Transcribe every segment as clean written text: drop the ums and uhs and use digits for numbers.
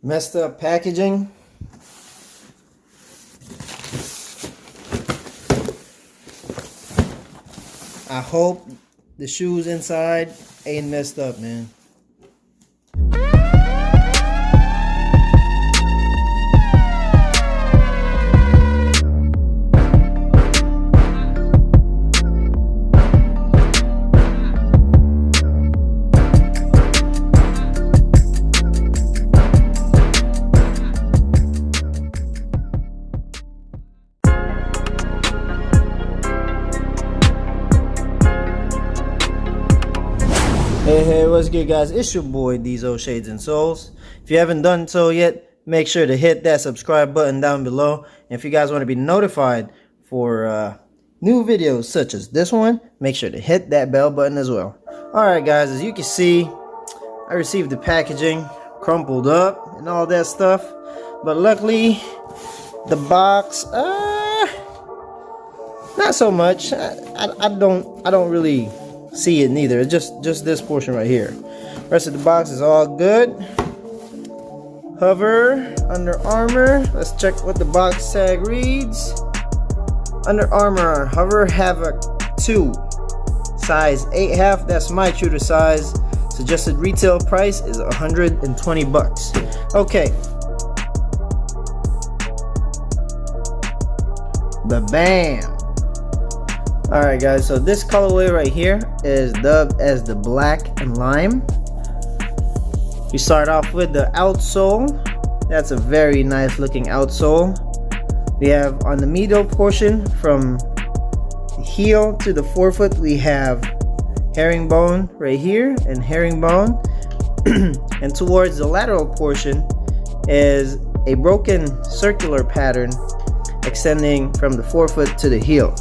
Messed up packaging. I hope the shoes inside ain't messed up, man. Hey, what's good, guys? It's your boy Diesel Shades and Souls. If you haven't done so yet, make sure to hit that subscribe button down below. And if you guys want to be notified for new videos such as this one, make sure to hit that bell button as well. Alright guys, as you can see, I received the packaging crumpled up and all that stuff. But luckily, the box, not so much. I don't really see it neither. It's just this portion right here. Rest of the box is all good. Hover, Under Armour. Let's check what the box tag reads. Under Armour Hovr Havoc 2, size 8.5. That's my true to size. Suggested retail price is 120 bucks. Okay. Bam. Alright guys, so this colorway right here is dubbed as the black and lime. You start off with the outsole. That's a very nice looking outsole. We have on the middle portion from the heel to the forefoot, we have herringbone right here and herringbone. And towards the lateral portion is a broken circular pattern extending from the forefoot to the heel.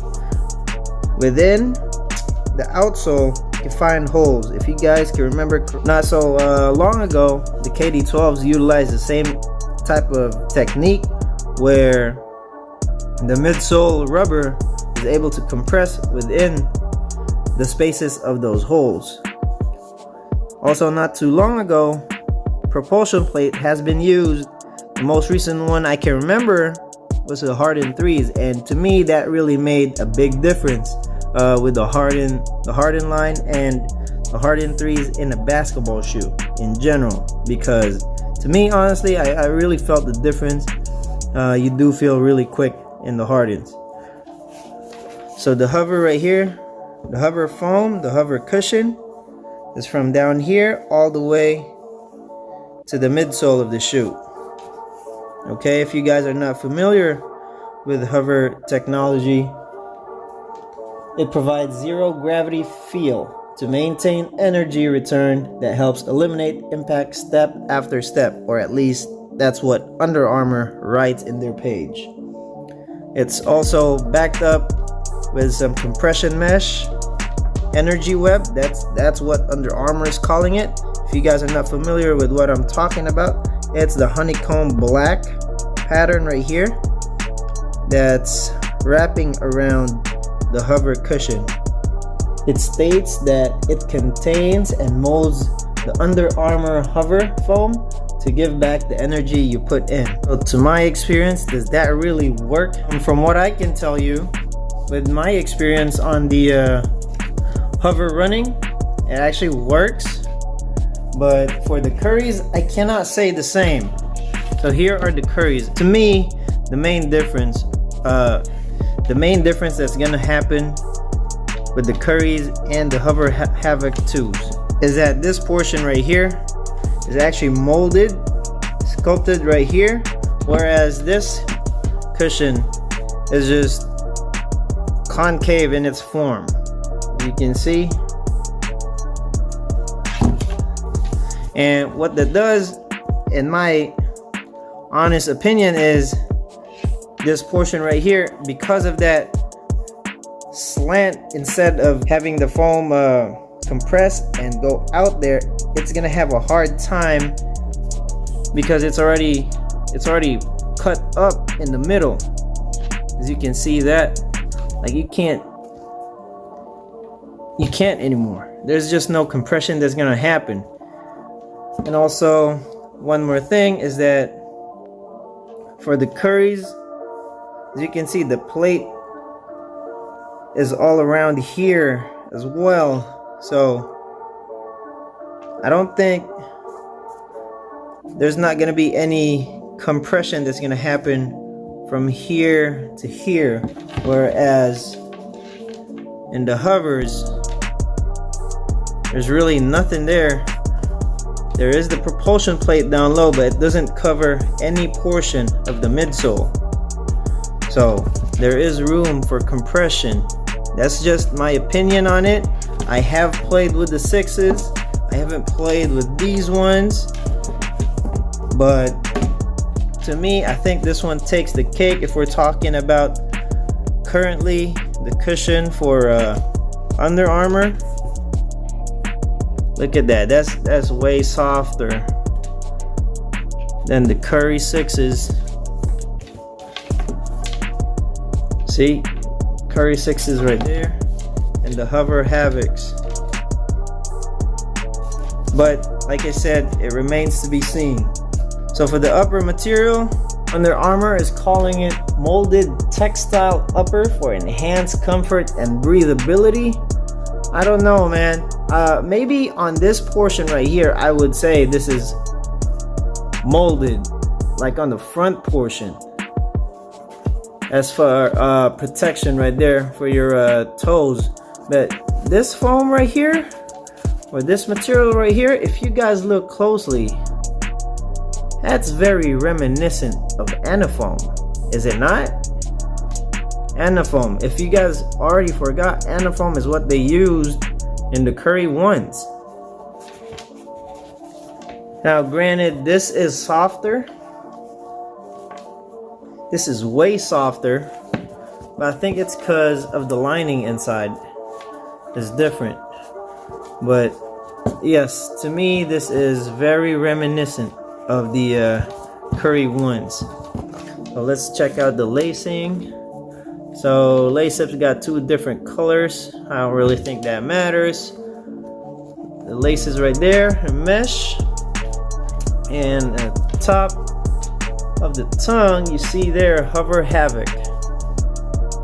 Within the outsole, you can find holes. If you guys can remember, not so long ago, the KD12s utilized the same type of technique where the midsole rubber is able to compress within the spaces of those holes. Also, not too long ago, propulsion plate has been used. The most recent one I can remember was the hardened 3s, and to me that really made a big difference with the hardened line and the hardened 3s in a basketball shoe in general, because to me, honestly, I really felt the difference. You do feel really quick in the hardens. So the hover right here, the hover foam, the hover cushion is from down here all the way to the midsole of the shoe. Okay, if you guys are not familiar with hover technology, it provides zero gravity feel to maintain energy return that helps eliminate impact step after step, or at least that's what Under Armour writes in their page. It's also backed up with some compression mesh energy web. That's what Under Armour is calling it. If you guys are not familiar with what I'm talking about, it's the honeycomb black pattern right here that's wrapping around the hover cushion. It states that it contains and molds the Under Armour hover foam to give back the energy you put in. So to my experience, does that really work? From what I can tell you, with my experience on the hover running, it actually works. But for the Curries, I cannot say the same. So here are the Curries. To me, the main difference that's gonna happen with the Curries and the Hovr Havoc 2s is that this portion right here is actually molded, sculpted right here, whereas this cushion is just concave in its form. You can see. And what that does, in my honest opinion, is this portion right here, because of that slant, instead of having the foam compress and go out there, it's gonna have a hard time because it's already cut up in the middle. As you can see that, like you can't anymore. There's just no compression that's gonna happen. And also one more thing is that for the Curries, as you can see, the plate is all around here as well. So I don't think there's not going to be any compression that's going to happen from here to here, whereas in the Hovrs there's really nothing there. There is the propulsion plate down low, but it doesn't cover any portion of the midsole, so there is room for compression. That's just my opinion on it. I have played with the 6s, I haven't played with these ones, but to me, I think this one takes the cake if we're talking about currently the cushion for Under Armour. Look at that. That's way softer than the Curry 6s. See, Curry 6s right there, and the Hovr Havocs. But like I said, it remains to be seen. So for the upper material, Under Armour is calling it molded textile upper for enhanced comfort and breathability. I don't know, man. Maybe on this portion right here, I would say this is molded, like on the front portion. As for protection right there for your toes. But this foam right here, or this material right here, if you guys look closely, that's very reminiscent of Anafoam, is it not? Anafoam. If you guys already forgot, Anafoam is what they used in the Curry ones. Now granted, this is softer. This is way softer, but I think it's because of the lining inside is different. But yes, to me this is very reminiscent of the Curry ones. So let's check out the lacing. So lace-ups got two different colors. I don't really think that matters. The laces right there, mesh, and at the top of the tongue you see there Hovr Havoc.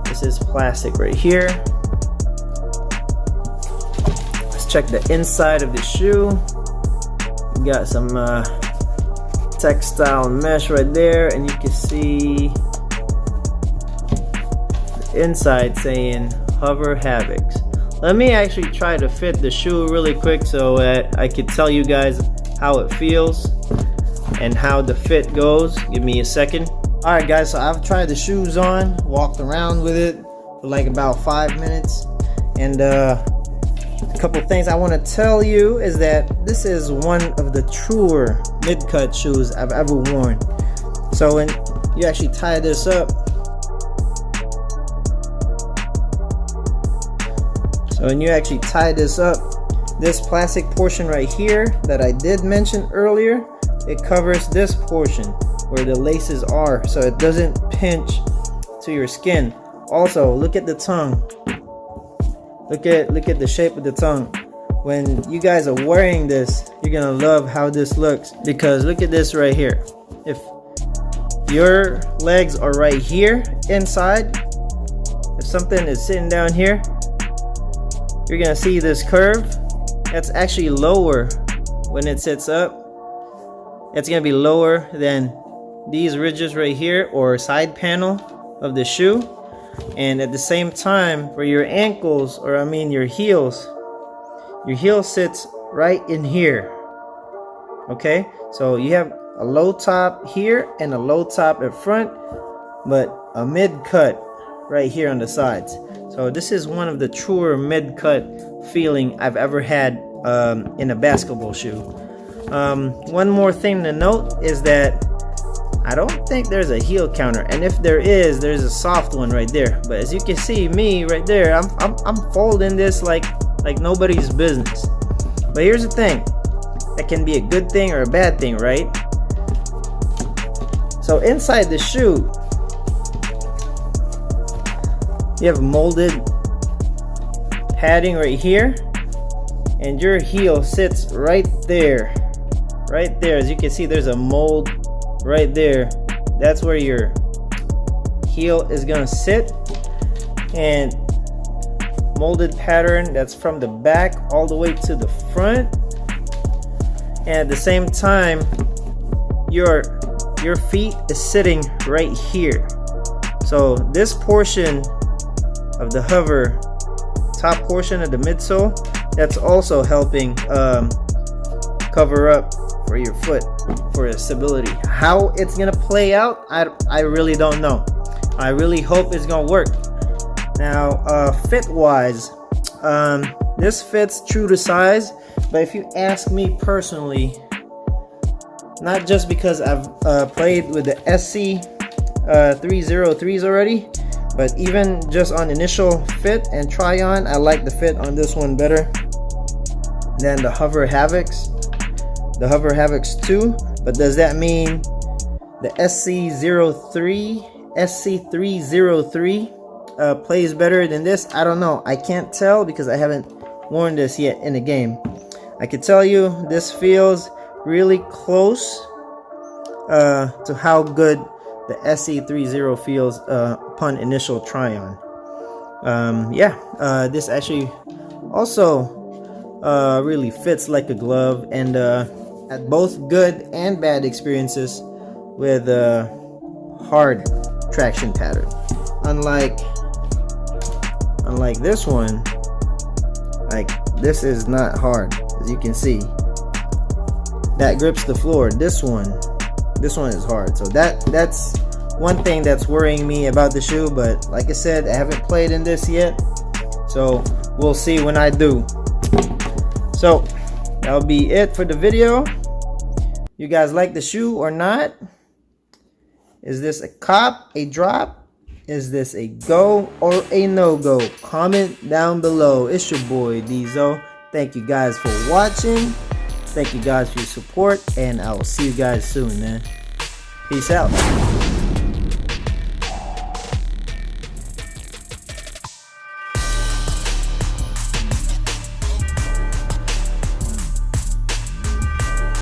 This is plastic right here. Let's check the inside of the shoe. We got some textile mesh right there, and you can see the inside saying Hovr Havocs. Let me actually try to fit the shoe really quick so that I could tell you guys how it feels and how the fit goes. Give me a second. Alright guys, so I've tried the shoes on, walked around with it for like about 5 minutes, and a couple things I want to tell you is that this is one of the truer mid-cut shoes I've ever worn. So when you actually tie this up, this plastic portion right here that I did mention earlier, it covers this portion where the laces are, so it doesn't pinch to your skin. Also, look at the tongue. Look at the shape of the tongue. When you guys are wearing this, you're gonna love how this looks, because look at this right here. If your legs are right here inside, if something is sitting down here, you're gonna see this curve. That's actually lower when it sits up. It's gonna be lower than these ridges right here, or side panel of the shoe. And at the same time, for your ankles, or I mean your heel sits right in here. Okay, so you have a low top here and a low top at front, but a mid cut right here on the sides. So this is one of the truer mid cut feeling I've ever had in a basketball shoe. One more thing to note is that I don't think there's a heel counter, and if there is, there's a soft one right there. But as you can see, me right there, I'm folding this like nobody's business. But here's the thing, that can be a good thing or a bad thing, right? So inside the shoe, you have molded padding right here, and your heel sits right there. right there, as you can see, there's a mold right there. That's where your heel is gonna sit, and molded pattern that's from the back all the way to the front, and at the same time your feet is sitting right here. So this portion of the Hover, top portion of the midsole, that's also helping cover up for your foot for stability. How it's gonna play out, I really don't know. I really hope it's gonna work. Now fit wise, this fits true to size, but if you ask me personally, not just because I've played with the SC 303s already, but even just on initial fit and try on, I like the fit on this one better than the Hovr Havocs. The Hovr Havocs 2, but does that mean the SC303 plays better than this? I don't know. I can't tell because I haven't worn this yet in the game. I can tell you this feels really close to how good the SC30 feels upon initial try on. This actually also really fits like a glove, and had both good and bad experiences with hard traction pattern. Unlike this one, like this is not hard, as you can see. That grips the floor. This one is hard. So that's one thing that's worrying me about the shoe, but like I said, I haven't played in this yet, so we'll see when I do. So that'll be it for the video. You guys like the shoe or not? Is this a cop, a drop? Is this a go or a no-go? Comment down below. It's your boy Diesel. Thank you guys for watching. Thank you guys for your support, and I will see you guys soon, man. Peace out.